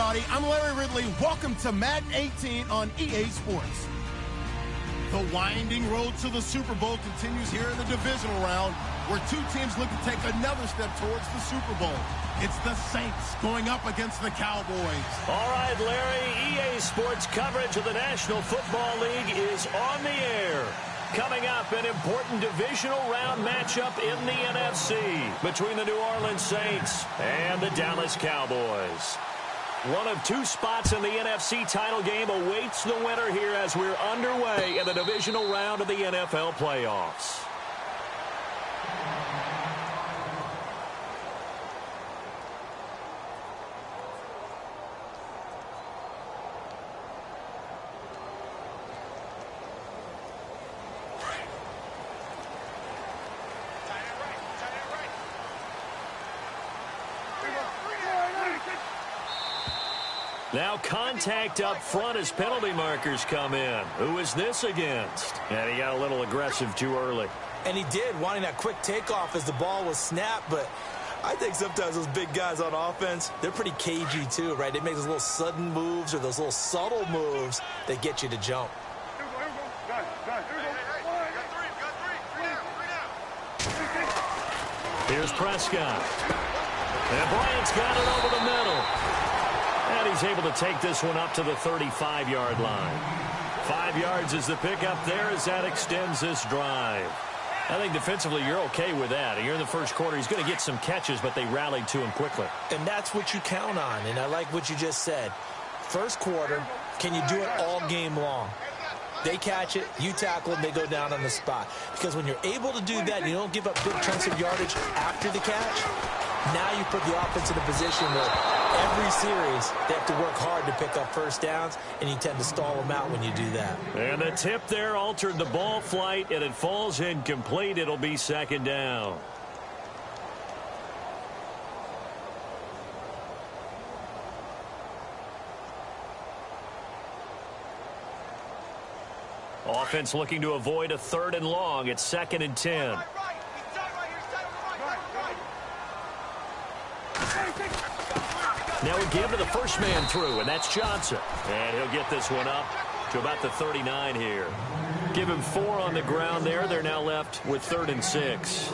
everybody. I'm Larry Ridley. Welcome to Madden 18 on EA Sports. The winding road to the Super Bowl continues here in the divisional round, where two teams look to take another step towards the Super Bowl. It's the Saints going up against the Cowboys. All right, Larry, EA Sports coverage of the National Football League is on the air. Coming up, an important divisional round matchup in the NFC between the New Orleans Saints and the Dallas Cowboys. One of two spots in the NFC title game awaits the winner here as we're underway in the divisional round of the NFL playoffs. Now contact up front as penalty markers come in. Who is this against? And he got a little aggressive too early. And he did, wanting that quick takeoff as the ball was snapped. But I think sometimes those big guys on offense, they're pretty cagey too, right? They make those little sudden moves or those little subtle moves that get you to jump. Here's Prescott. And Bryant's got it over the middle. And he's able to take this one up to the 35-yard line. 5 yards is the pickup there as that extends this drive. I think defensively you're okay with that. Here in the first quarter, he's going to get some catches, but they rallied to him quickly. And that's what you count on, and I like what you just said. First quarter, can you do it all game long? They catch it, you tackle them, they go down on the spot. Because when you're able to do that, you don't give up big chunks of yardage after the catch, now you put the offense in a position where every series they have to work hard to pick up first downs, and you tend to stall them out when you do that. And the tip there altered the ball flight, and it falls incomplete. It'll be second down. Offense looking to avoid a 3rd and long. It's 2nd and 10. Now we give to the first man through, and that's Johnson. And he'll get this one up to about the 39 here. Give him 4 on the ground there. They're now left with 3rd and 6.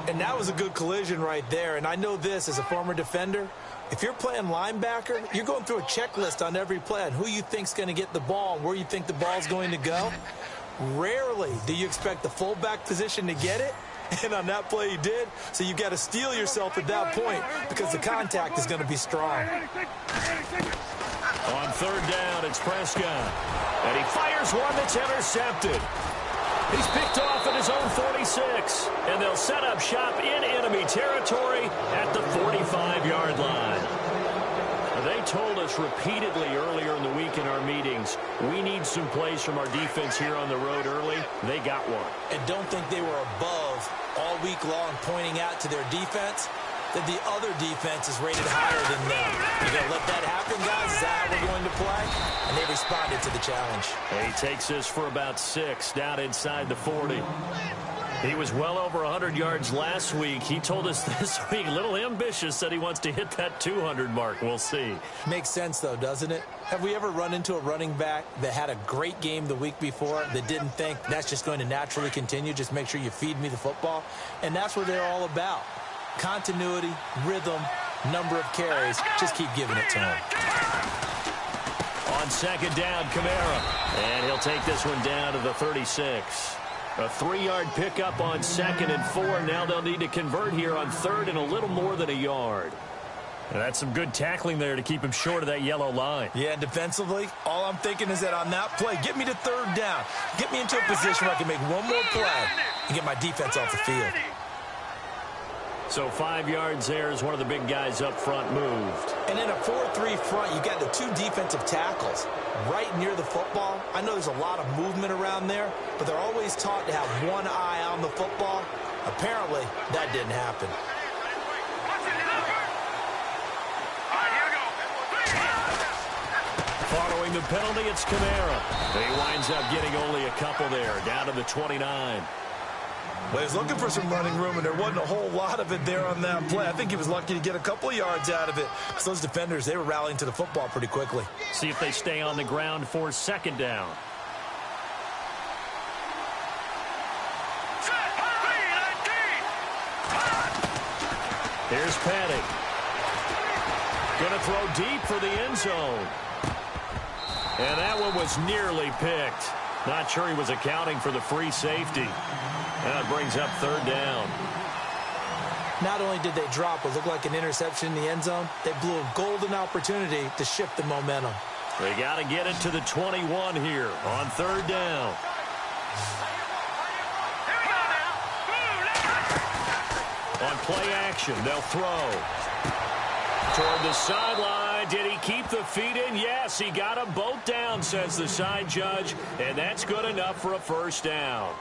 And that was a good collision right there. And I know this as a former defender. If you're playing linebacker, you're going through a checklist on every play on who you think's going to get the ball and where you think the ball's going to go. Rarely do you expect the fullback position to get it. And on that play he did. So you've got to steel yourself at that point because the contact is going to be strong. On 3rd down, it's Prescott. And he fires one that's intercepted. He's picked off at his own 46. And they'll set up shop in enemy territory at the 45-yard line. They told us repeatedly earlier in the week in our meetings, we need some plays from our defense here on the road early. They got one. And don't think they were above all week long pointing out to their defense that the other defense is rated higher than them. You're going to let that happen, guys? Is that how we're going to play? And they responded to the challenge. He takes this for about 6 down inside the 40. He was well over 100 yards last week. He told us this week, a little ambitious, said he wants to hit that 200 mark. We'll see. Makes sense, though, doesn't it? Have we ever run into a running back that had a great game the week before that didn't think that's just going to naturally continue? Just make sure you feed me the football. And that's what they're all about. Continuity, rhythm, number of carries. Just keep giving it to him. On 2nd down, Kamara. And he'll take this one down to the 36. A 3-yard pickup on 2nd and 4. Now they'll need to convert here on 3rd and a little more than a yard. And that's some good tackling there to keep him short of that yellow line. Yeah, defensively, all I'm thinking is that on that play, get me to 3rd down. Get me into a position where I can make one more play and get my defense off the field. So 5 yards there as one of the big guys up front moved. And in a 4-3 front, you've got the 2 defensive tackles right near the football. I know there's a lot of movement around there, but they're always taught to have one eye on the football. Apparently, that didn't happen. Following the penalty, it's Kamara. He winds up getting only a couple there, down to the 29. Well, he was looking for some running room, and there wasn't a whole lot of it there on that play. I think he was lucky to get a couple of yards out of it. So those defenders, they were rallying to the football pretty quickly. See if they stay on the ground for second down. Here's Petty. Going to throw deep for the end zone. And that one was nearly picked. Not sure he was accounting for the free safety. That brings up third down. Not only did they drop what looked like an interception in the end zone, they blew a golden opportunity to shift the momentum. They got to get it to the 21 here on third down. On play action, they'll throw. Toward the sideline. Did he keep the feet in? Yes, he got them both down, says the side judge. And that's good enough for a first down.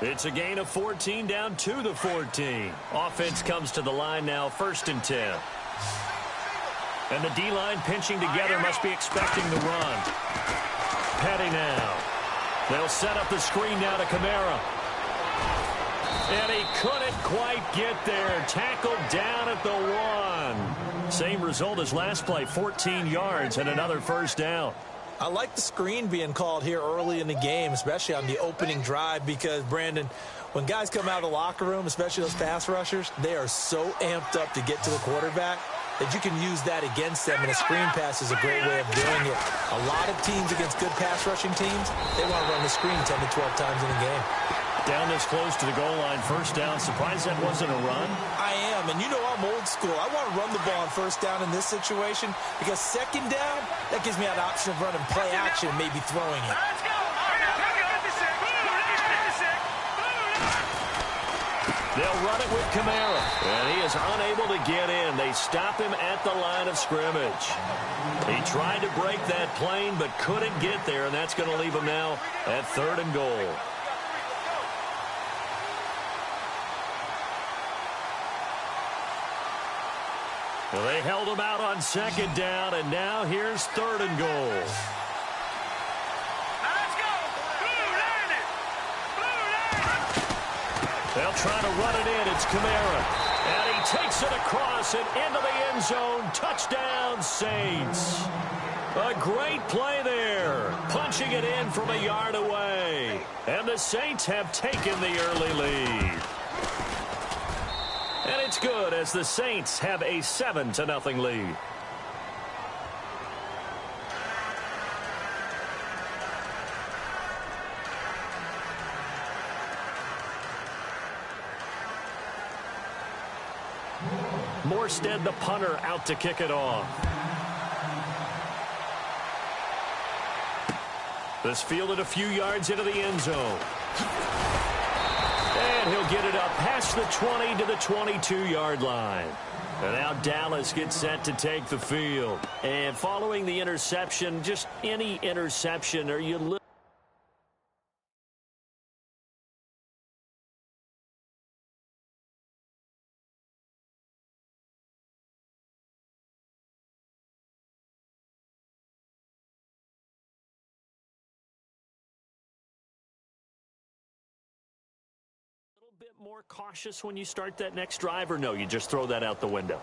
It's a gain of 14 down to the 14. Offense comes to the line now, 1st and 10. And the D-line pinching together must be expecting the run. Petty now. They'll set up the screen now to Kamara. And he couldn't quite get there. Tackled down at the 1. Same result as last play, 14 yards and another first down. I like the screen being called here early in the game, especially on the opening drive, because, Brandon, when guys come out of the locker room, especially those pass rushers, they are so amped up to get to the quarterback that you can use that against them, and a screen pass is a great way of doing it. A lot of teams against good pass rushing teams, they want to run the screen 10 to 12 times in a game. Down this close to the goal line, first down. Surprised that wasn't a run? I am, and you know I'm old school. I want to run the ball on first down in this situation because second down, that gives me an option of running play action and maybe throwing it. They'll run it with Kamara, and he is unable to get in. They stop him at the line of scrimmage. He tried to break that plane but couldn't get there, and that's going to leave him now at 3rd and goal. Well, they held him out on 2nd down, and now here's 3rd and goal. They'll try to run it in. It's Kamara. And he takes it across and into the end zone. Touchdown, Saints. A great play there. Punching it in from a yard away. And the Saints have taken the early lead. And it's good as the Saints have a 7-0 lead. Morstead, the punter, out to kick it off. This fielded a few yards into the end zone. And he'll get it up past the 20 to the 22-yard line. And now Dallas gets set to take the field. And following the interception, just any interception, are you bit more cautious when you start that next drive, or no, you just throw that out the window?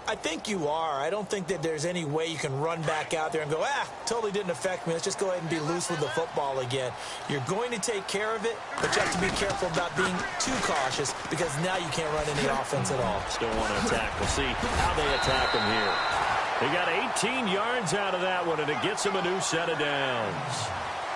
I think you are. I don't think that there's any way you can run back out there and go, totally didn't affect me. Let's just go ahead and be loose with the football again. You're going to take care of it, but you have to be careful about being too cautious because now you can't run any offense at all. Still want to attack. We'll see how they attack him here. They got 18 yards out of that one, and it gets him a new set of downs.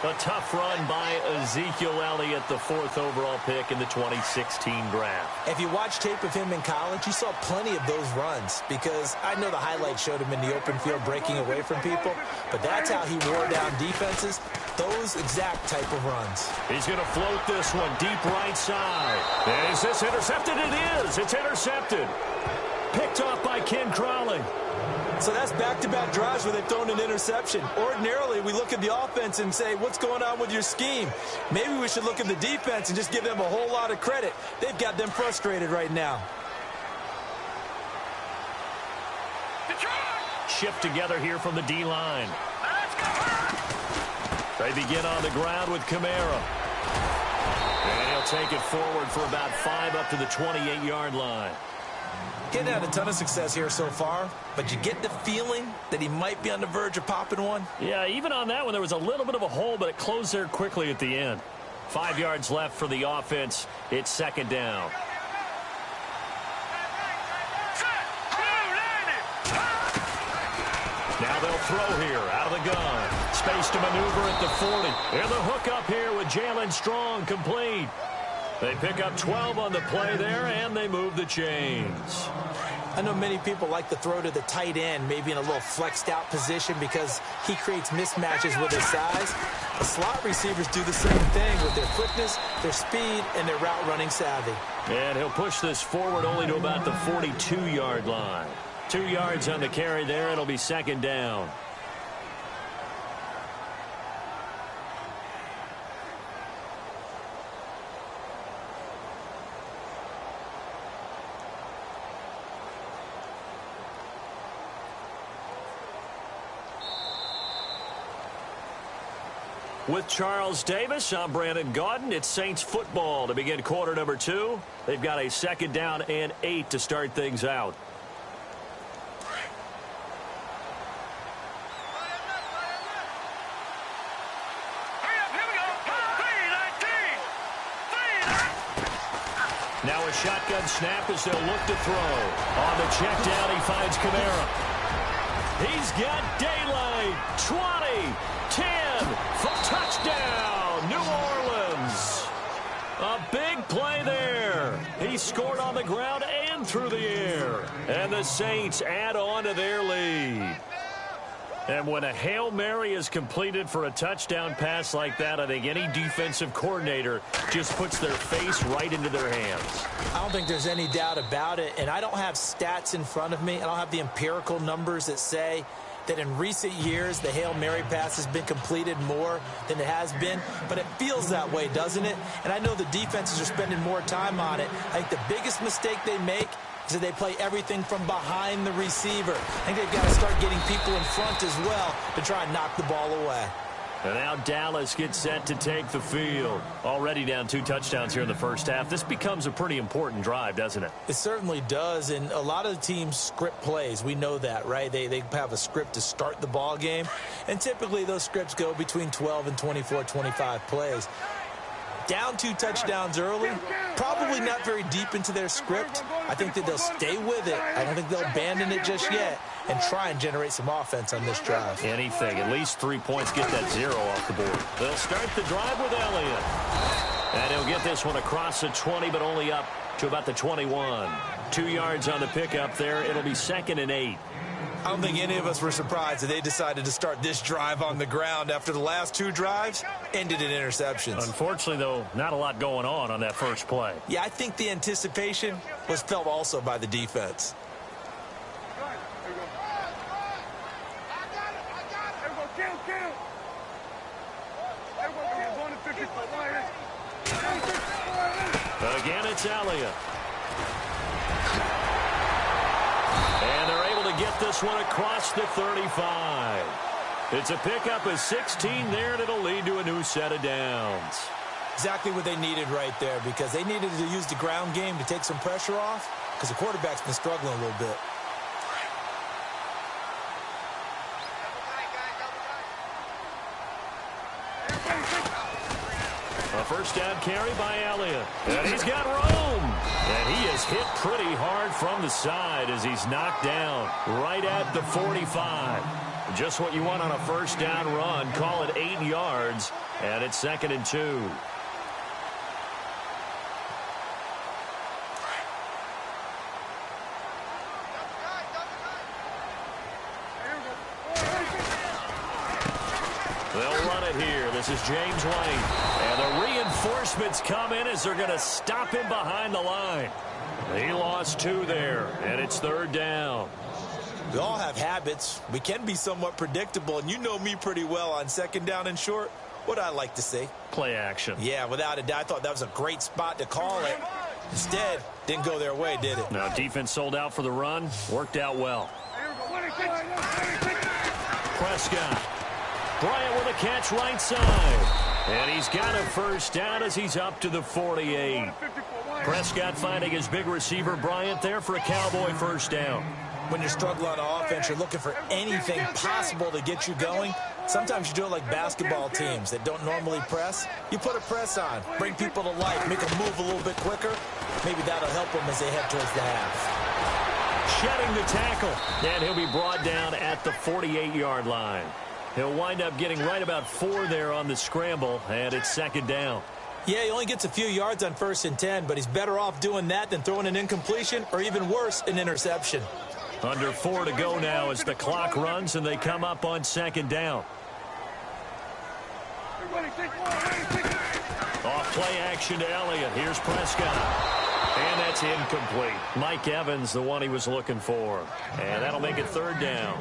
A tough run by Ezekiel Elliott, the 4th overall pick in the 2016 draft. If you watch tape of him in college, you saw plenty of those runs because I know the highlights showed him in the open field breaking away from people, but that's how he wore down defenses, those exact type of runs. He's going to float this one deep right side. And is this intercepted? It is. It's intercepted. Picked off by Ken Crawley. So that's back-to-back drives where they've thrown an interception. Ordinarily, we look at the offense and say, what's going on with your scheme? Maybe we should look at the defense and just give them a whole lot of credit. They've got them frustrated right now. Shift together here from the D-line. They begin on the ground with Kamara. And he'll take it forward for about 5 up to the 28-yard line. Getting had a ton of success here so far, but you get the feeling that he might be on the verge of popping one. Yeah, even on that one, there was a little bit of a hole, but it closed there quickly at the end. 5 yards left for the offense. It's second down. Now they'll throw here out of the gun. Space to maneuver at the 40. And the hook up here with Jalen Strong complete. They pick up 12 on the play there, and they move the chains. I know many people like to throw to the tight end, maybe in a little flexed out position because he creates mismatches with his size. The slot receivers do the same thing with their quickness, their speed, and their route running savvy. And he'll push this forward only to about the 42-yard line. 2 yards on the carry there. It'll be second down. With Charles Davis, I'm Brandon Gaudin. It's Saints football to begin quarter number 2. They've got a second down and 8 to start things out. Now a shotgun snap as they'll look to throw. On the check down, he finds Kamara. He's got daylight. 20, 10, for touchdown, New Orleans. A big play there. He scored on the ground and through the air. And the Saints add on to their lead. And when a Hail Mary is completed for a touchdown pass like that, I think any defensive coordinator just puts their face right into their hands. I don't think there's any doubt about it, and I don't have stats in front of me. I don't have the empirical numbers that say that in recent years the Hail Mary pass has been completed more than it has been, but it feels that way, doesn't it? And I know the defenses are spending more time on it. I think the biggest mistake they make is that they play everything from behind the receiver. I think they've got to start getting people in front as well to try and knock the ball away. And now Dallas gets set to take the field. Already down 2 touchdowns here in the first half. This becomes a pretty important drive, doesn't it? It certainly does, and a lot of the teams script plays. We know that, right? They have a script to start the ball game, and typically those scripts go between 12 and 24, 25 plays. Down 2 touchdowns early, probably not very deep into their script. I think that they'll stay with it. I don't think they'll abandon it just yet and try and generate some offense on this drive. Anything. At least 3 points, get that 0 off the board. They'll start the drive with Elliott. And he'll get this one across the 20, but only up to about the 21. 2 yards on the pickup there. It'll be second and 8. I don't think any of us were surprised that they decided to start this drive on the ground after the last 2 drives ended in interceptions. Unfortunately, though, not a lot going on that first play. Yeah, I think the anticipation was felt also by the defense. Again, it's Elliott. And they're able to get this one across the 35. It's a pickup of 16 there, and it'll lead to a new set of downs. Exactly what they needed right there, because they needed to use the ground game to take some pressure off, because the quarterback's been struggling a little bit. A first down carry by Elliott. And he's got room. And he is hit pretty hard from the side as he's knocked down right at the 45. Just what you want on a first down run. Call it 8 yards. And it's second and 2. They'll run it here. This is James White. And the reinforcements come in as they're going to stop him behind the line. He lost 2 there, and it's third down. We all have habits. We can be somewhat predictable, and you know me pretty well on second down and short. What I like to see. Play action. Yeah, without a doubt. I thought that was a great spot to call it. Instead, didn't go their way, did it? Now, defense sold out for the run. Worked out well. Prescott. Bryant with a catch right side. And he's got a first down as he's up to the 48. Prescott finding his big receiver, Bryant, there for a Cowboy first down. When you're struggling on offense, you're looking for anything possible to get you going. Sometimes you do it like basketball teams that don't normally press. You put a press on, bring people to life, make them move a little bit quicker. Maybe that'll help them as they head towards the half. Shedding the tackle, and he'll be brought down at the 48-yard line. He'll wind up getting right about 4 there on the scramble, and it's second down. Yeah, he only gets a few yards on 1st and 10, but he's better off doing that than throwing an incompletion or even worse, an interception. Under 4 to go now as the clock runs and they come up on second down. Off play action to Elliott. Here's Prescott. And that's incomplete. Mike Evans, the one he was looking for. And that'll make it third down.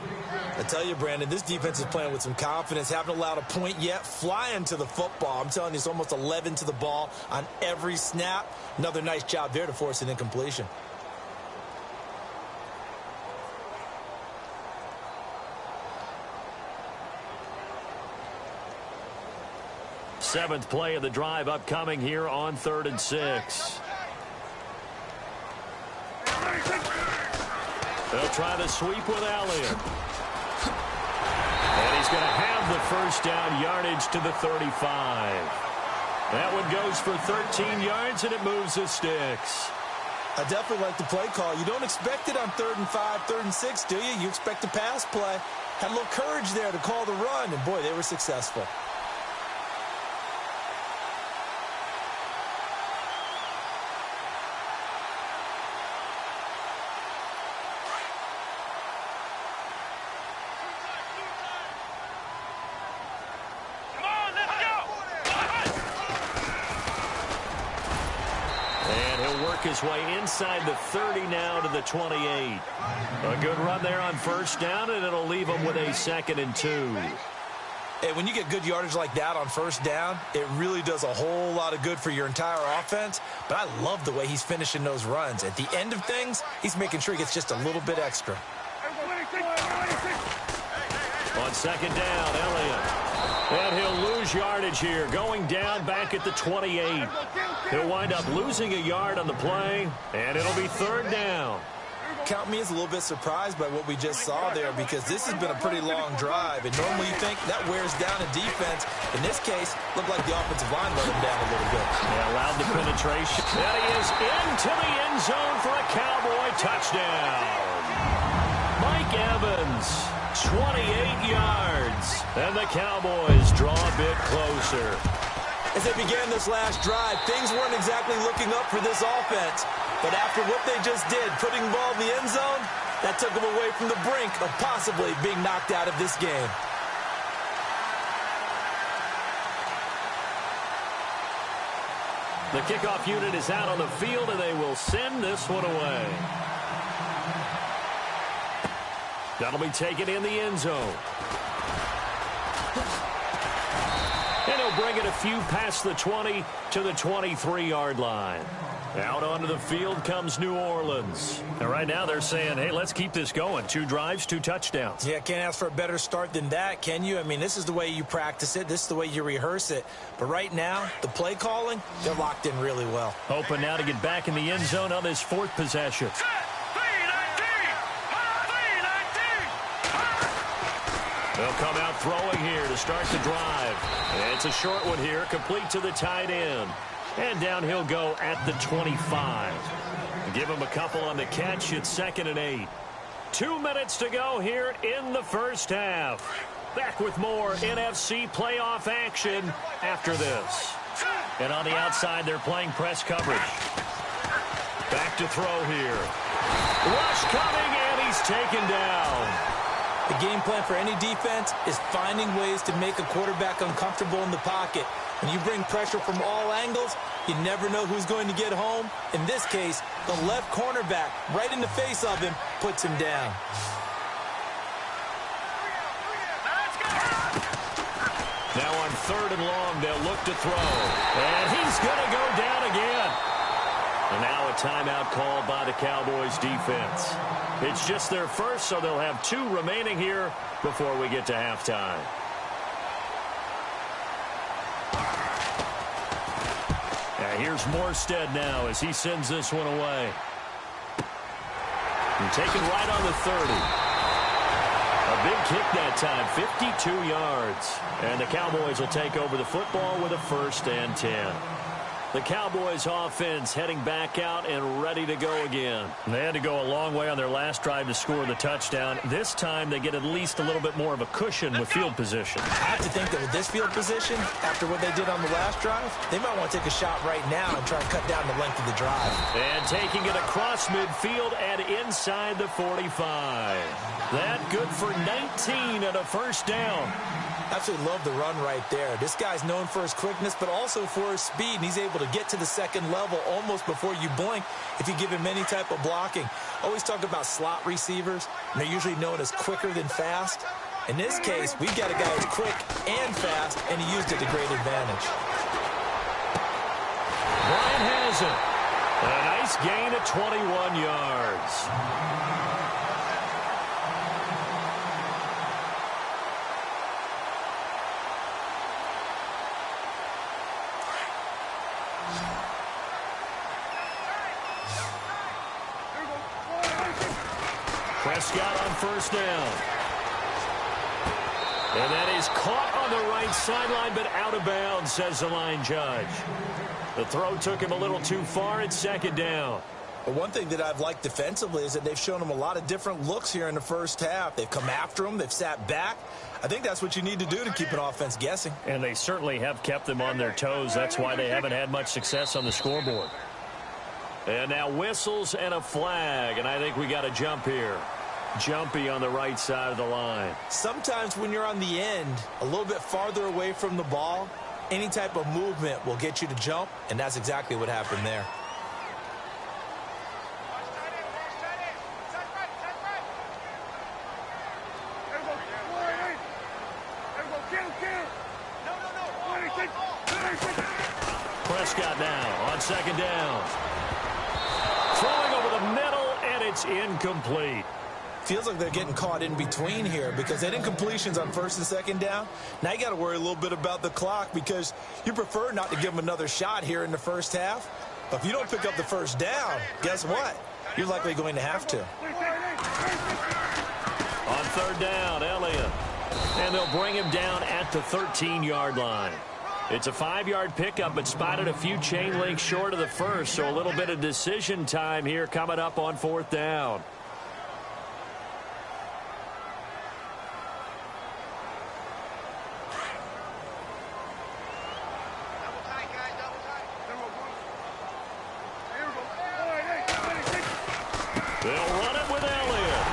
I tell you, Brandon, this defense is playing with some confidence. Haven't allowed a point yet. Flying to the football. I'm telling you, it's almost 11 to the ball on every snap. Another nice job there to force an incompletion. Seventh play of the drive upcoming here on 3rd and 6. They'll try the sweep with Elliott. And he's going to have the first down, yardage to the 35. That one goes for 13 yards, and it moves the sticks. I definitely like the play call. You don't expect it on 3rd and 5, 3rd and 6, do you? You expect a pass play. Had a little courage there to call the run, and boy, they were successful. His way inside the 30 now to the 28. A good run there on first down, and it'll leave him with a 2nd and 2. Hey, when you get good yardage like that on first down, it really does a whole lot of good for your entire offense. But I love the way he's finishing those runs. At the end of things, he's making sure he gets just a little bit extra. On second down, Elliott. And he'll lose yardage here, going down back at the 28. He'll wind up losing a yard on the play, and it'll be 3rd down. Count me as a little bit surprised by what we just saw there, because this has been a pretty long drive, and normally you think that wears down a defense. In this case, looked like the offensive line let him down a little bit. Yeah, allowed the penetration. And he is into the end zone for a Cowboy touchdown. Mike Evans, 28 yards, and the Cowboys draw a bit closer. As they began this last drive, things weren't exactly looking up for this offense. But after what they just did, putting the ball in the end zone, that took them away from the brink of possibly being knocked out of this game. The kickoff unit is out on the field, and they will send this one away. That'll be taken in the end zone. And he'll bring it a few past the 20 to the 23-yard line. Out onto the field comes New Orleans. And right now they're saying, hey, let's keep this going. 2 drives, 2 touchdowns. Yeah, can't ask for a better start than that, can you? I mean, this is the way you practice it. This is the way you rehearse it. But right now, the play calling, they're locked in really well. Hoping now to get back in the end zone on this 4th possession. They'll come out throwing here to start the drive. And it's a short one here, complete to the tight end. And down he'll go at the 25. Give him a couple on the catch. It's 2nd and 8. 2 minutes to go here in the first half. Back with more NFC playoff action after this. And on the outside, they're playing press coverage. Back to throw here. Rush coming, and he's taken down. The game plan for any defense is finding ways to make a quarterback uncomfortable in the pocket. When you bring pressure from all angles, you never know who's going to get home. In this case, the left cornerback, right in the face of him, puts him down. Now on 3rd and long, they'll look to throw. And he's going to go down again. And now a timeout called by the Cowboys defense. It's just their first, so they'll have 2 remaining here before we get to halftime. Here's Morstead now as he sends this one away. And taken right on the 30. A big kick that time, 52 yards. And the Cowboys will take over the football with a 1st and 10. The Cowboys offense heading back out and ready to go again. They had to go a long way on their last drive to score the touchdown. This time they get at least a little bit more of a cushion with field position. I have to think that with this field position, after what they did on the last drive, they might want to take a shot right now and try and cut down the length of the drive. And taking it across midfield and inside the 45. That good for 19 and a 1st down. Absolutely love the run right there. This guy's known for his quickness, but also for his speed, and he's able to get to the 2nd level almost before you blink if you give him any type of blocking. Always talk about slot receivers, and they're usually known as quicker than fast. In this case, we've got a guy who's quick and fast, and he used it to great advantage. Bryant has it. A nice gain of 21 yards. Prescott on 1st down. And that is caught on the right sideline, but out of bounds, says the line judge. The throw took him a little too far. It's 2nd down. But one thing that I've liked defensively is that they've shown him a lot of different looks here in the 1st half. They've come after him. They've sat back. I think that's what you need to do to keep an offense guessing. And they certainly have kept them on their toes. That's why they haven't had much success on the scoreboard. And now whistles and a flag, and I think we got a jump here. Jumpy on the right side of the line. Sometimes when you're on the end, a little bit farther away from the ball, any type of movement will get you to jump, and that's exactly what happened there. Prescott now on 2nd down. Throwing over the middle, and it's incomplete. Feels like they're getting caught in between here because they didn't completions on 1st and 2nd down. Now you got to worry a little bit about the clock because you prefer not to give them another shot here in the 1st half. But if you don't pick up the 1st down, guess what? You're likely going to have to. On 3rd down, Elliott. And they'll bring him down at the 13-yard line. It's a 5-yard pickup, but spotted a few chain links short of the 1st, so a little bit of decision time here coming up on 4th down. They'll run it with Elliott.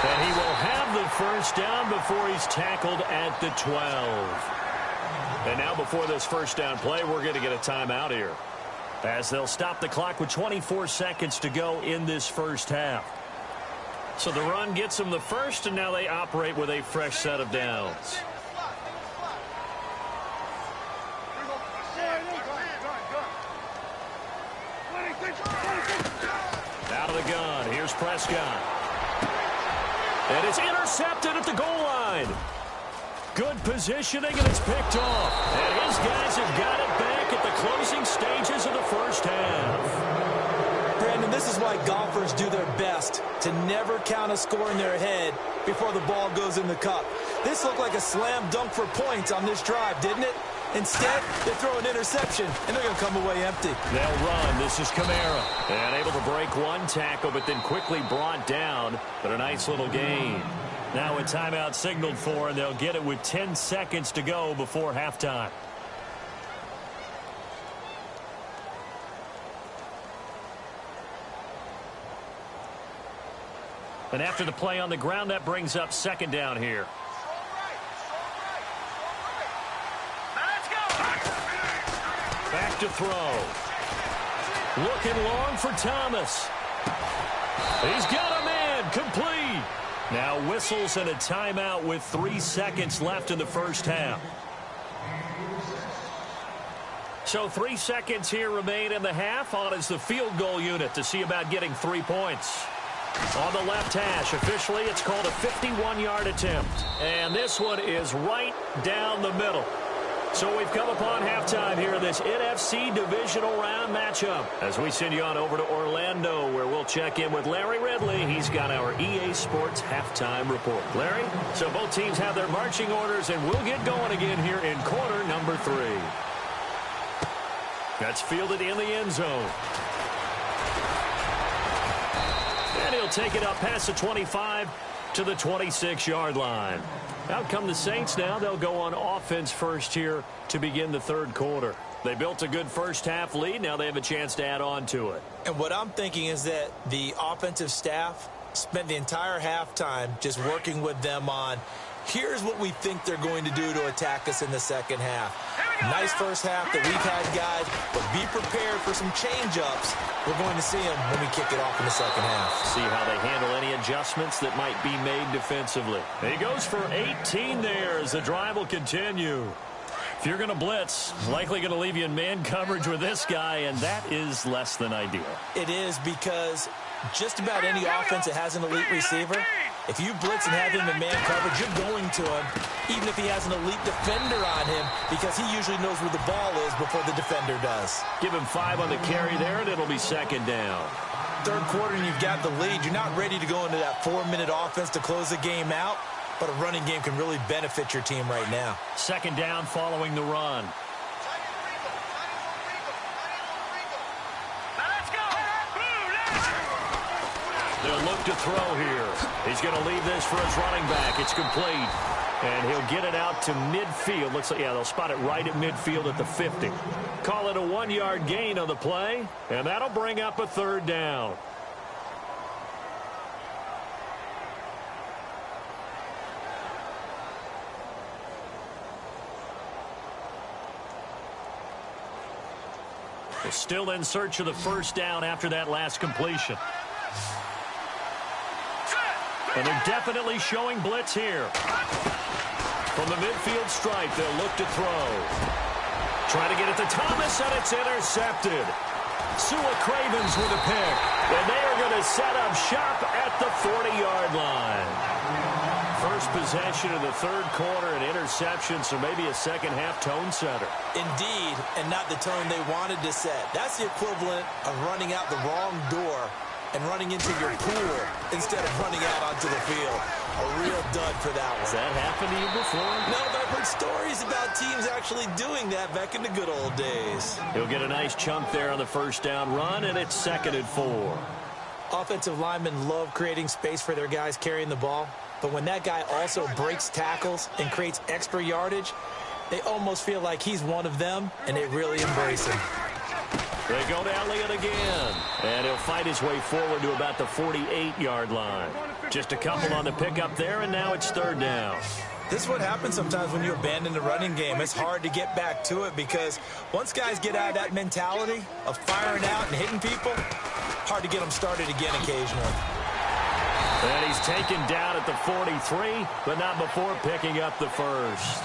And he will have the 1st down before he's tackled at the 12. And now before this 1st down play, we're going to get a timeout here, as they'll stop the clock with 24 seconds to go in this 1st half. So the run gets them the 1st, and now they operate with a fresh set of downs. Out of the gun, here's Prescott. And it's intercepted at the goal line. Good positioning, and it's picked off. And his guys have got it back at the closing stages of the 1st half. Brandon, this is why golfers do their best to never count a score in their head before the ball goes in the cup. This looked like a slam dunk for points on this drive, didn't it? Instead, they throw an interception, and they're going to come away empty. They'll run. This is Kamara. And able to break one tackle, but then quickly brought down. But a nice little gain. Now a timeout signaled for, and they'll get it with 10 seconds to go before halftime. And after the play on the ground, that brings up 2nd down here. Back to throw. Looking long for Thomas. He's got a man. Complete. Now whistles and a timeout with 3 seconds left in the 1st half. So 3 seconds here remain in the half. On is the field goal unit to see about getting 3 points. On the left hash, officially it's called a 51-yard attempt. And this one is right down the middle. So we've come upon halftime here in this NFC divisional round matchup as we send you on over to Orlando, where we'll check in with Larry Ridley. He's got our EA Sports halftime report. Larry, so both teams have their marching orders, and we'll get going again here in quarter number 3. That's fielded in the end zone. And he'll take it up past the 25 to the 26-yard line. Out come the Saints now. They'll go on offense first here to begin the third quarter. They built a good first-half lead. Now they have a chance to add on to it. And what I'm thinking is that the offensive staff spent the entire halftime just working with them on, here's what we think they're going to do to attack us in the second half. Nice first half that we've had, guys, but be prepared for some change-ups. We're going to see them when we kick it off in the second half. See how they handle any adjustments that might be made defensively. He goes for 18 there as the drive will continue. If you're going to blitz, likely going to leave you in man coverage with this guy, and that is less than ideal. It is, because just about any offense that has an elite receiver, if you blitz and have him in man coverage, you're going to him, even if he has an elite defender on him, because he usually knows where the ball is before the defender does. Give him 5 on the carry there, and it'll be second down. Third quarter, and you've got the lead. You're not ready to go into that 4-minute offense to close the game out, but a running game can really benefit your team right now. Second down following the run. They'll look to throw here. He's going to leave this for his running back. It's complete. And he'll get it out to midfield. Looks like, yeah, they'll spot it right at midfield at the 50. Call it a 1-yard gain on the play, and that'll bring up a third down. They're still in search of the first down after that last completion. And they're definitely showing blitz here. From the midfield stripe, they'll look to throw. Try to get it to Thomas, and it's intercepted. Sua Cravens with a pick. And they are going to set up shop at the 40-yard line. First possession of the third quarter, an interception, so maybe a second-half tone setter. Indeed, and not the tone they wanted to set. That's the equivalent of running out the wrong door and running into your pool instead of running out onto the field. A real dud for that one. Has that happened to you before? No, but I've heard stories about teams actually doing that back in the good old days. He'll get a nice chunk there on the first down run, and it's 2nd and 4. Offensive linemen love creating space for their guys carrying the ball, but when that guy also breaks tackles and creates extra yardage, they almost feel like he's one of them, and they really embrace him. They go to Elliott again, and he'll fight his way forward to about the 48-yard line. Just a couple on the pickup there, and now it's third down. This is what happens sometimes when you abandon the running game. It's hard to get back to it because once guys get out of that mentality of firing out and hitting people, hard to get them started again occasionally. And he's taken down at the 43, but not before picking up the first.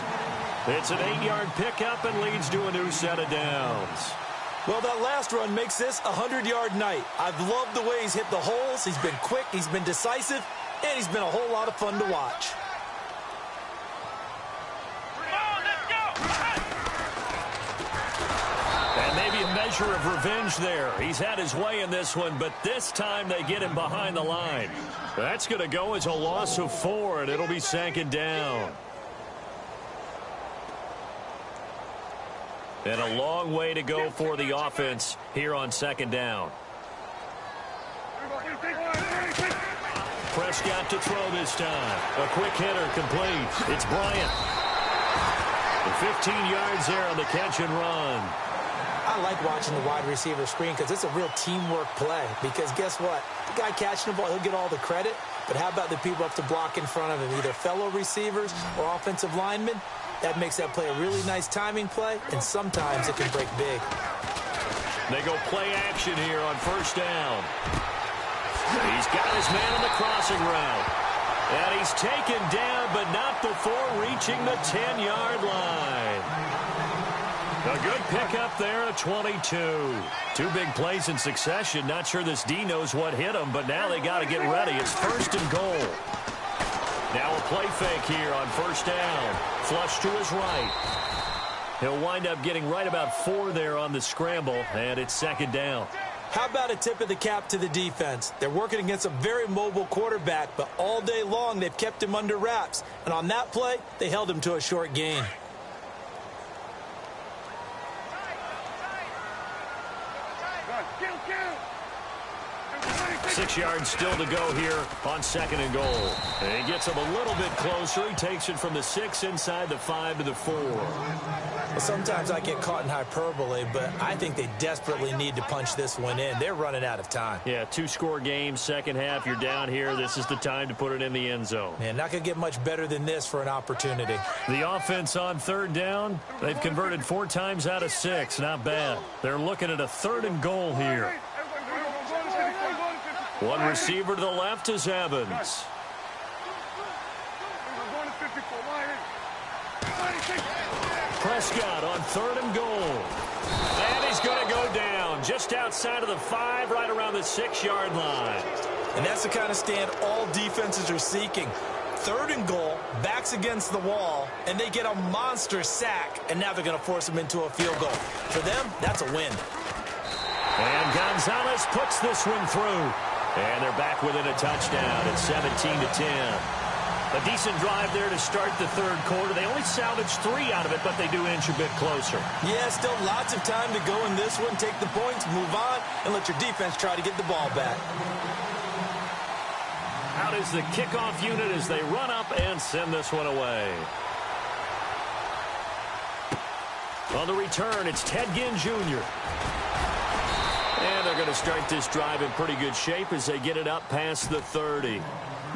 It's an 8-yard pickup and leads to a new set of downs. Well, that last run makes this a 100-yard night. I've loved the way he's hit the holes. He's been quick, he's been decisive, and he's been a whole lot of fun to watch. And maybe a measure of revenge there. He's had his way in this one, but this time they get him behind the line. That's going to go as a loss of 4, and it'll be second down. And a long way to go for the offense here on second down. Prescott to throw this time. A quick hitter complete. It's Bryant. 15 yards there on the catch and run. I like watching the wide receiver screen because it's a real teamwork play. Because guess what? The guy catching the ball, he'll get all the credit. But how about the people up to block in front of him, either fellow receivers or offensive linemen? That makes that play a really nice timing play, and sometimes it can break big. They go play action here on first down. He's got his man on the crossing route. And he's taken down, but not before reaching the 10-yard line. A good pickup there at 22. 2 big plays in succession. Not sure this D knows what hit him, but now they got to get ready. It's 1st and goal. Now a play fake here on first down. Flush to his right. He'll wind up getting right about 4 there on the scramble, and it's second down. How about a tip of the cap to the defense? They're working against a very mobile quarterback, but all day long they've kept him under wraps. And on that play, they held him to a short gain. 6 yards still to go here on second and goal. And he gets him a little bit closer. He takes it from the 6 inside the 5 to the 4. Well, sometimes I get caught in hyperbole, but I think they desperately need to punch this one in. They're running out of time. Yeah, 2-score game, second half. You're down here. This is the time to put it in the end zone. Man, not going to get much better than this for an opportunity. The offense on third down, they've converted 4 times out of 6. Not bad. They're looking at a third and goal here. One receiver to the left is Evans. Prescott on third and goal. And he's going to go down just outside of the 5, right around the 6-yard line. And that's the kind of stand all defenses are seeking. Third and goal, backs against the wall, and they get a monster sack, and now they're going to force him into a field goal. For them, that's a win. And Gonzalez puts this one through. And they're back within a touchdown at 17-10. A decent drive there to start the third quarter. They only salvaged 3 out of it, but they do inch a bit closer. Yeah, still lots of time to go in this one. Take the points, move on, and let your defense try to get the ball back. Out is the kickoff unit as they run up and send this one away. On the return, it's Ted Ginn Jr. And they're going to start this drive in pretty good shape as they get it up past the 30.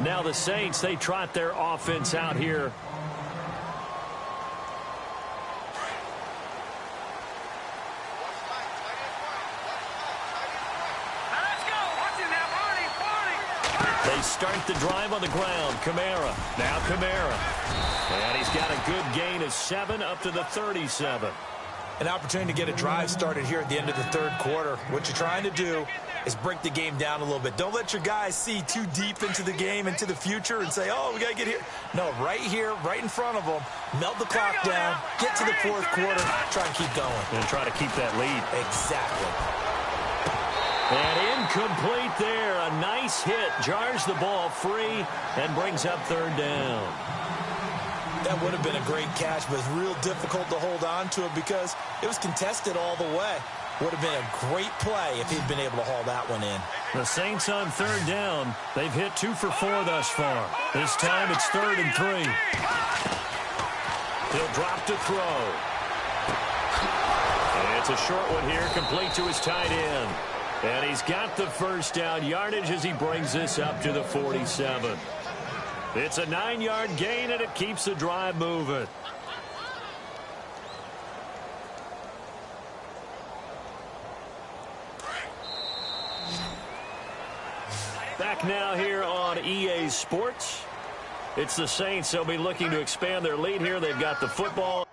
Now the Saints, they trot their offense out here. They start the drive on the ground. Kamara. Now Kamara. And he's got a good gain of 7 up to the 37. An opportunity to get a drive started here at the end of the third quarter. What you're trying to do is break the game down a little bit. Don't let your guys see too deep into the game, into the future, and say, oh, we got to get here. No, right here, right in front of them, melt the clock down, get to the fourth quarter, try and keep going. And try to keep that lead. Exactly. And incomplete there. A nice hit. Jars the ball free and brings up third down. That would have been a great catch, but it's real difficult to hold on to it because it was contested all the way. Would have been a great play if he'd been able to haul that one in. The Saints on third down. They've hit 2 for 4 thus far. This time it's 3rd and 3. He'll drop to throw. And it's a short one here, complete to his tight end. And he's got the first down yardage as he brings this up to the 47. It's a 9-yard gain, and it keeps the drive moving. Back now here on EA Sports. It's the Saints. They'll be looking to expand their lead here. They've got the football.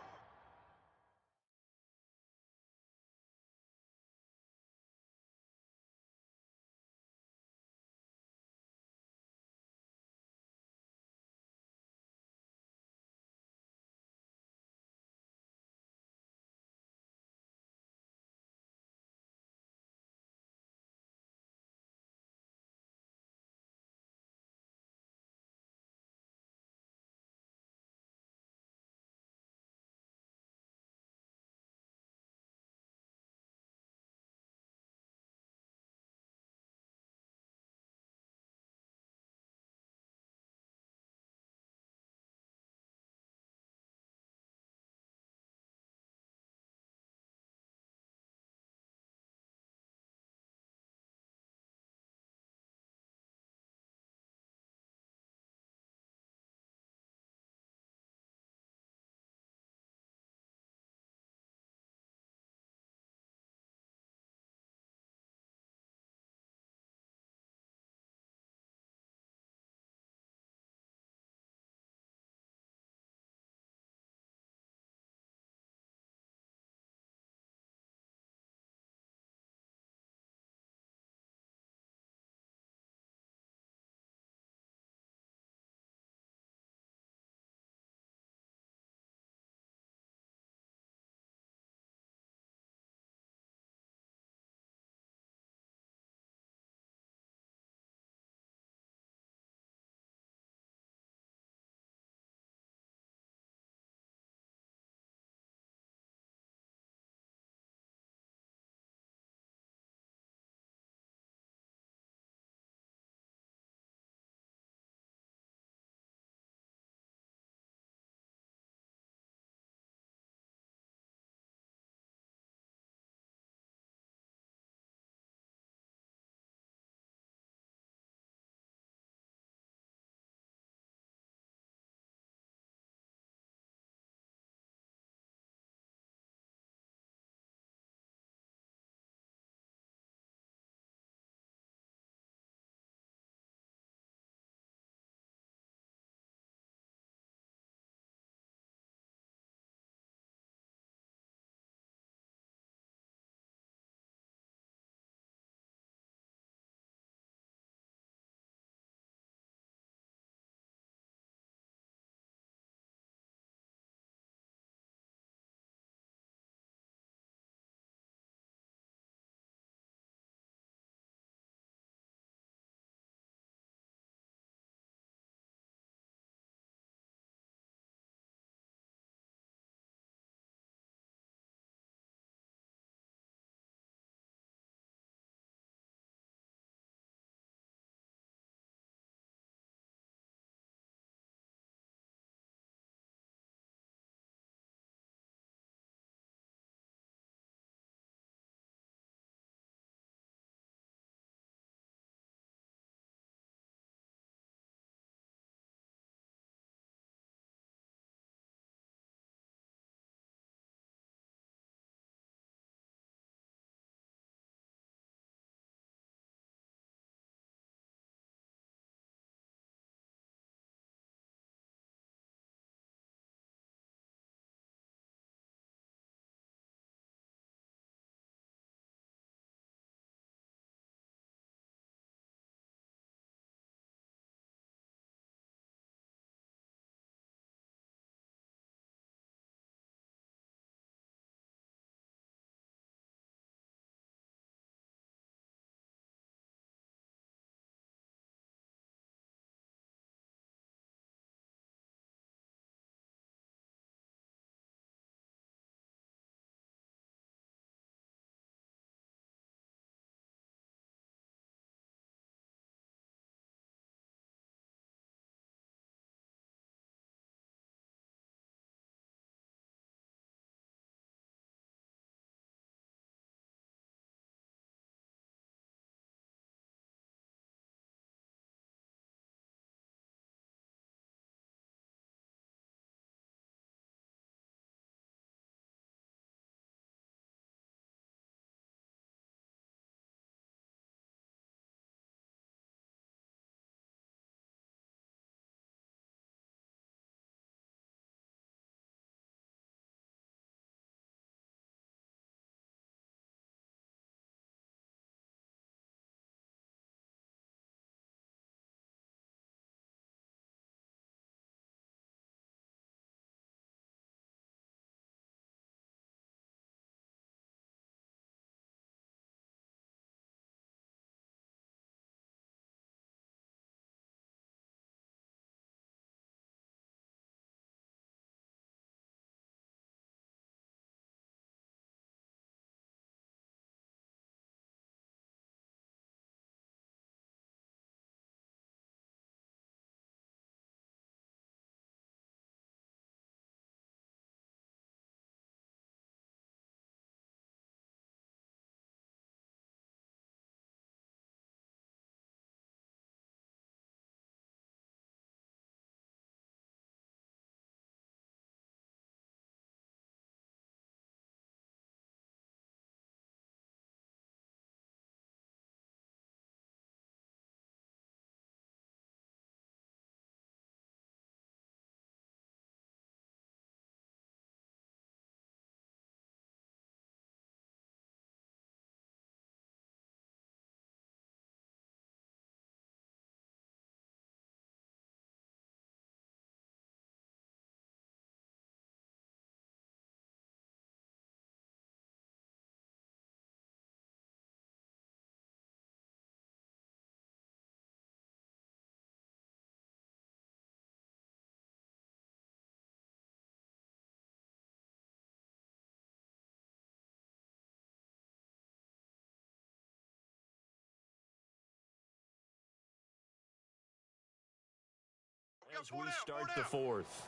as we start the fourth.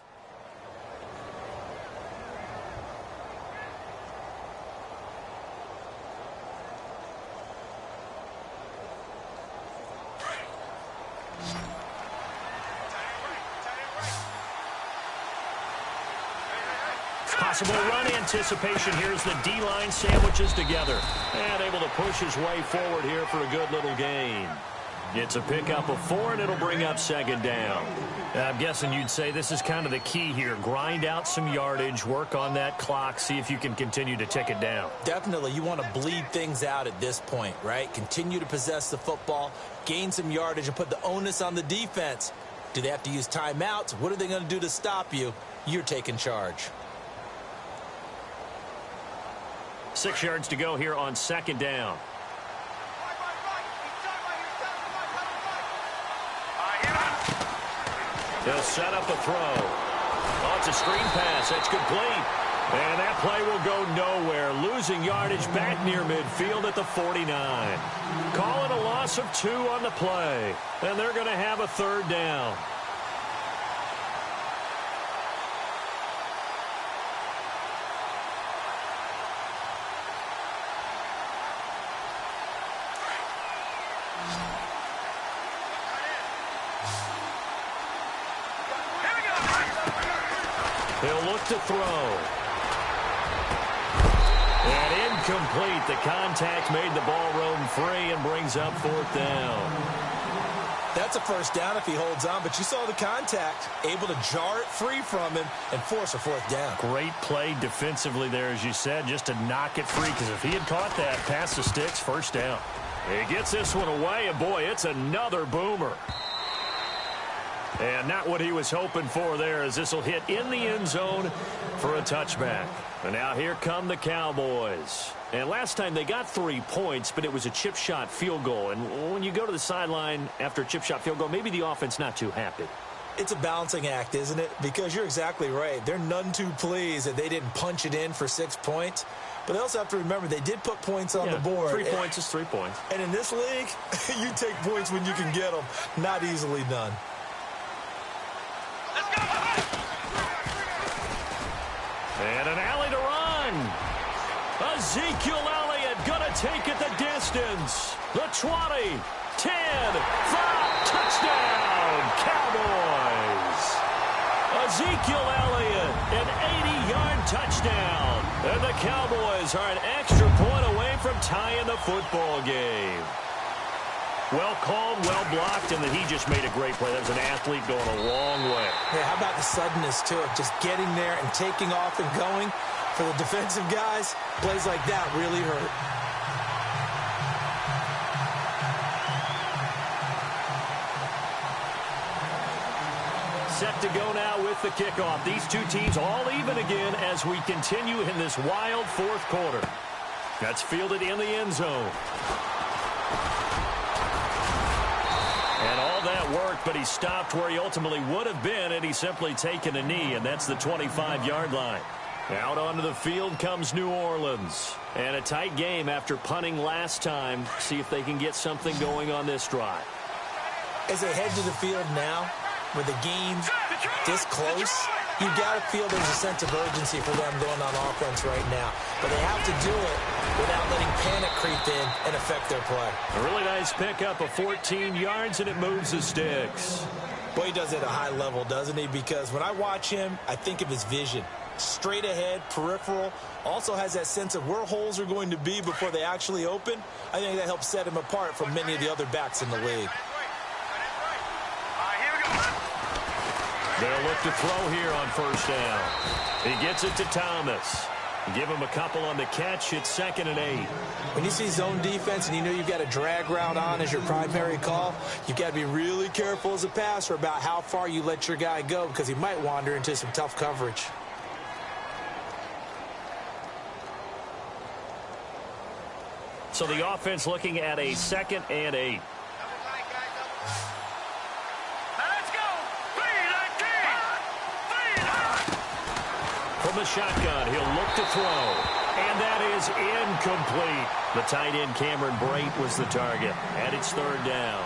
Possible run anticipation. Here's the D-line sandwiches together. And able to push his way forward here for a good little gain. It's a pickup of 4, and it'll bring up second down. I'm guessing you'd say this is kind of the key here. Grind out some yardage, work on that clock, see if you can continue to tick it down. Definitely. You want to bleed things out at this point, right? Continue to possess the football, gain some yardage, and put the onus on the defense. Do they have to use timeouts? What are they going to do to stop you? You're taking charge. 6 yards to go here on second down. He'll set up a throw. Oh, it's a screen pass. That's complete. And that play will go nowhere. Losing yardage back near midfield at the 49. Call it a loss of 2 on the play. And they're going to have a third down. He'll look to throw. And incomplete. The contact made the ball roam free and brings up fourth down. That's a first down if he holds on, but you saw the contact, able to jar it free from him and force a fourth down. Great play defensively there, as you said, just to knock it free, because if he had caught that, past the sticks, first down. He gets this one away, and boy, it's another boomer. And not what he was hoping for there, as this will hit in the end zone for a touchback. And now here come the Cowboys. And last time they got 3 points, but it was a chip shot field goal. And when you go to the sideline after a chip shot field goal, maybe the offense not too happy. It's a balancing act, isn't it? Because you're exactly right. They're none too pleased that they didn't punch it in for 6 points. But they also have to remember they did put points on the board. 3 points is 3 points. And in this league, you take points when you can get them. Not easily done. And an alley to run. Ezekiel Elliott going to take it the distance. The 20, 10, 5, touchdown, Cowboys. Ezekiel Elliott, an 80-yard touchdown. And the Cowboys are an extra point away from tying the football game. Well called, well blocked, and then he just made a great play. That was an athlete going a long way. Yeah, how about the suddenness, too, of just getting there and taking off and going? For the defensive guys, plays like that really hurt. Set to go now with the kickoff. These two teams all even again as we continue in this wild fourth quarter. That's fielded in the end zone. And all that worked, but he stopped where he ultimately would have been, and he's simply taken a knee, and that's the 25-yard line. Out onto the field comes New Orleans. And a tight game after punting last time. See if they can get something going on this drive. As they head to the field now, with the game this close, you've got to feel there's a sense of urgency for them going on offense right now. But they have to do it without letting panic creep in and affect their play. A really nice pickup of 14 yards, and it moves the sticks. Boy, he does it at a high level, doesn't he? Because when I watch him, I think of his vision. Straight ahead, peripheral, also has that sense of where holes are going to be before they actually open. I think that helps set him apart from many of the other backs in the league. They'll look to throw here on first down. He gets it to Thomas. Give him a couple on the catch. It's 2nd and 8. When you see zone defense and you know you've got a drag route on as your primary call, you've got to be really careful as a passer about how far you let your guy go because he might wander into some tough coverage. So the offense looking at a 2nd and 8. From the shotgun, he'll look to throw. And that is incomplete. The tight end, Cameron Brate, was the target. And it's 3rd down.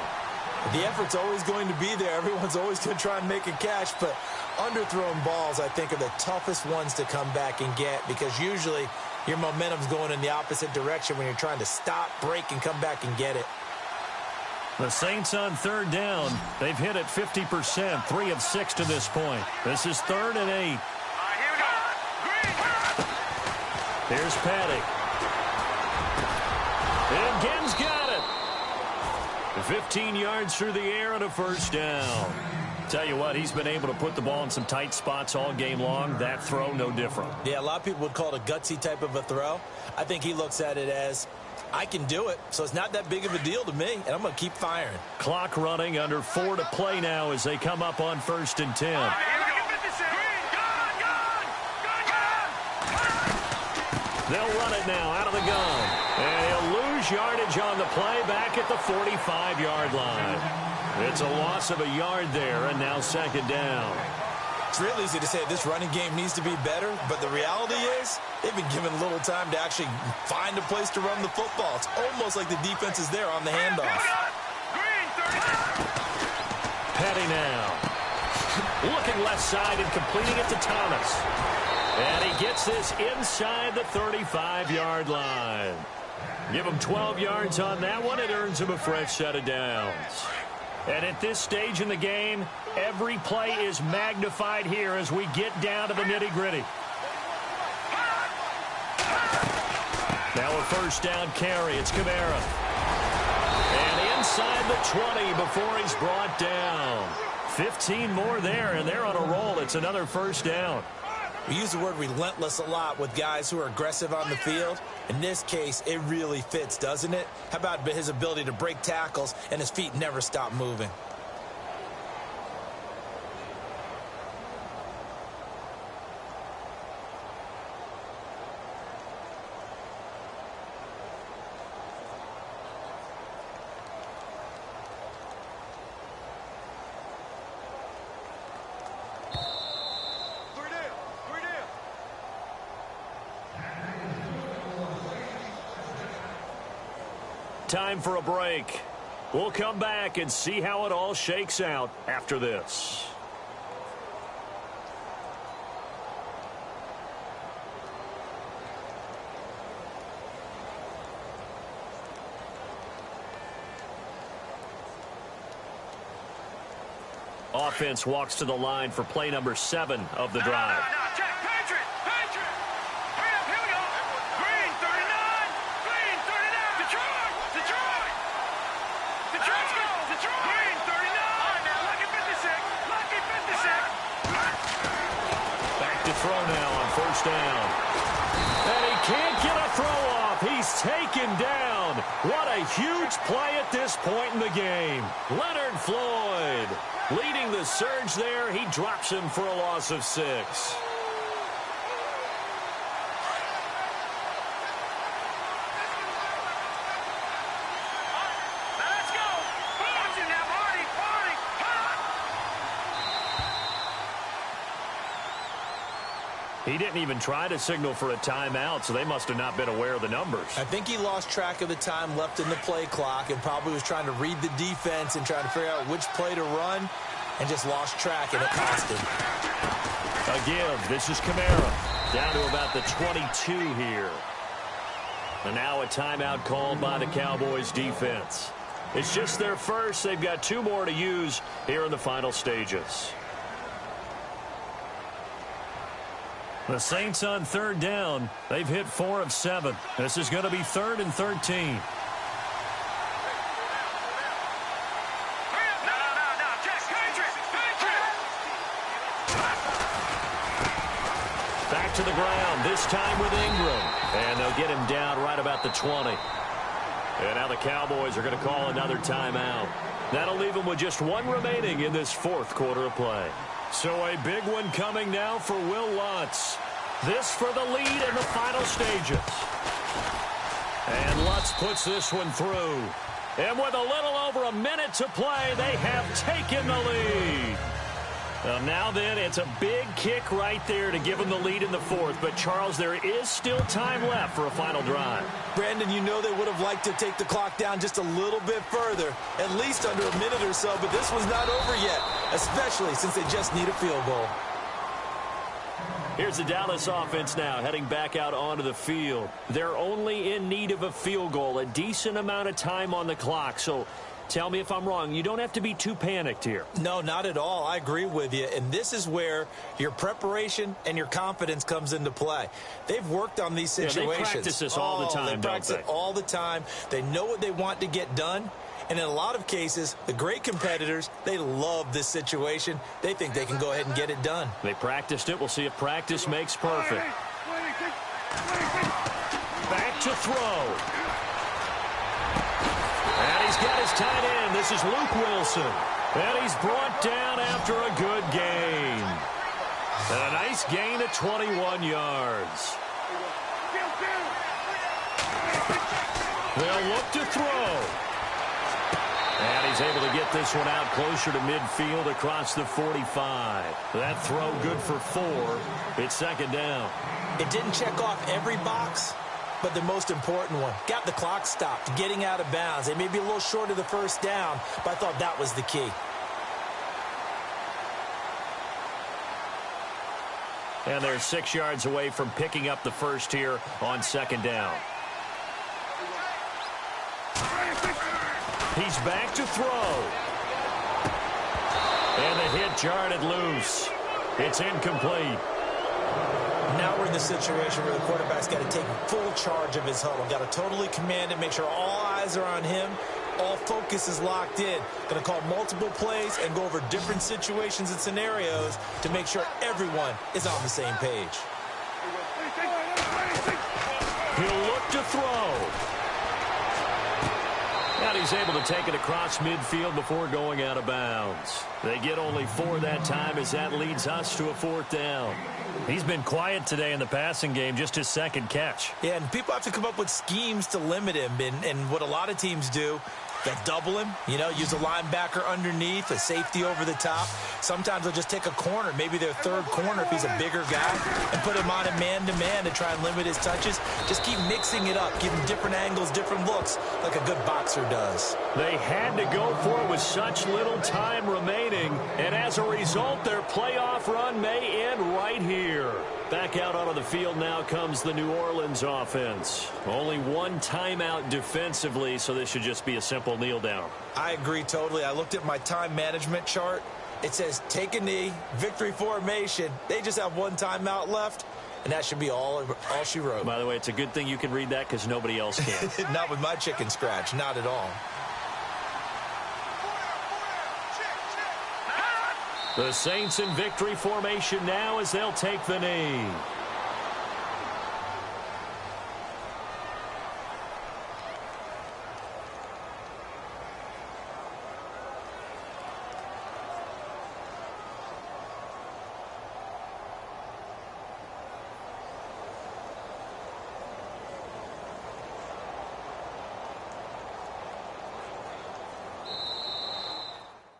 The effort's always going to be there. Everyone's always going to try and make a catch, but underthrown balls, I think, are the toughest ones to come back and get because usually your momentum's going in the opposite direction when you're trying to stop, break, and come back and get it. The Saints on third down. They've hit it 50%, 3 of 6 to this point. This is 3rd and 8. Here's Paddock. And Ginn's got it. 15 yards through the air and a first down. Tell you what, he's been able to put the ball in some tight spots all game long. That throw, no different. Yeah, a lot of people would call it a gutsy type of a throw. I think he looks at it as, I can do it, so it's not that big of a deal to me, and I'm going to keep firing. Clock running, under 4 to play now as they come up on 1st and 10. They'll run it now out of the gun. And he'll lose yardage on the play back at the 45-yard line. It's a loss of a yard there, and now 2nd down. It's real easy to say this running game needs to be better, but the reality is they've been given little time to actually find a place to run the football. It's almost like the defense is there on the handoff. Petty now. Looking left side and completing it to Thomas. And he gets this inside the 35-yard line. Give him 12 yards on that one. It earns him a fresh set of downs. And at this stage in the game, every play is magnified here as we get down to the nitty-gritty. Now a first down carry. It's Kamara. And inside the 20 before he's brought down. 15 more there, and they're on a roll. It's another first down. We use the word relentless a lot with guys who are aggressive on the field. In this case, it really fits, doesn't it? How about his ability to break tackles and his feet never stop moving? Time for a break. We'll come back and see how it all shakes out after this. Offense walks to the line for play number 7 of the drive. Throw now on first down. And he can't get a throw off. He's taken down. What a huge play at this point in the game. Leonard Floyd leading the surge there. He drops him for a loss of 6. He didn't even try to signal for a timeout, so they must have not been aware of the numbers. I think he lost track of the time left in the play clock and probably was trying to read the defense and trying to figure out which play to run and just lost track, and it cost him. A give. This is Kamara. Down to about the 22 here. And now a timeout called by the Cowboys defense. It's just their first. They've got 2 more to use here in the final stages. The Saints on third down. They've hit 4 of 7. This is going to be 3rd and 13. Back to the ground, this time with Ingram. And they'll get him down right about the 20. And now the Cowboys are going to call another timeout. That'll leave them with just 1 remaining in this 4th quarter of play. So a big one coming now for Will Lutz. This for the lead in the final stages. And Lutz puts this one through. And with a little over a minute to play, they have taken the lead. Now then, it's a big kick right there to give them the lead in the fourth. But, Charles, there is still time left for a final drive. Brandon, you know they would have liked to take the clock down just a little bit further, at least under a minute or so, but this was not over yet, especially since they just need a field goal. Here's the Dallas offense now, heading back out onto the field. They're only in need of a field goal, a decent amount of time on the clock, so tell me if I'm wrong. You don't have to be too panicked here. No, not at all. I agree with you. And this is where your preparation and your confidence comes into play. They've worked on these situations. Yeah, they practice this all the time, They practice it all the time. They know what they want to get done. And in a lot of cases, the great competitors, they love this situation. They think they can go ahead and get it done. They practiced it. We'll see if practice makes perfect. Back to throw. And he's got his tight end. This is Luke Wilson. And he's brought down after a good gain. And a nice gain of 21 yards. They'll look to throw. And he's able to get this one out closer to midfield across the 45. That throw good for 4. It's second down. It didn't check off every box, but the most important one. Got the clock stopped, getting out of bounds. They may be a little short of the first down, but I thought that was the key. And they're 6 yards away from picking up the first here on second down. He's back to throw. And the hit jarred it loose. It's incomplete. Now we're in the situation where the quarterback's got to take full charge of his huddle. Got to totally command it, make sure all eyes are on him. All focus is locked in. Going to call multiple plays and go over different situations and scenarios to make sure everyone is on the same page. He'll look to throw. And he's able to take it across midfield before going out of bounds. They get only 4 that time as that leads us to a fourth down. He's been quiet today in the passing game, just his second catch. Yeah, and people have to come up with schemes to limit him. And what a lot of teams do, they'll double him, use a linebacker underneath, a safety over the top. Sometimes they'll just take a corner, maybe their third corner if he's a bigger guy, and put him on a man-to-man to try and limit his touches. Just keep mixing it up, give him different angles, different looks, like a good boxer does. They had to go for it with such little time remaining, and as a result, their playoff run may end right here. Back out onto the field now comes the New Orleans offense. Only one timeout defensively, so this should just be a simple kneel down. I agree totally. I looked at my time management chart. It says take a knee, victory formation. They just have one timeout left, and that should be all she wrote. By the way, it's a good thing you can read that because nobody else can. Not with my chicken scratch, not at all. The Saints in victory formation now as they'll take the knee.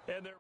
And they're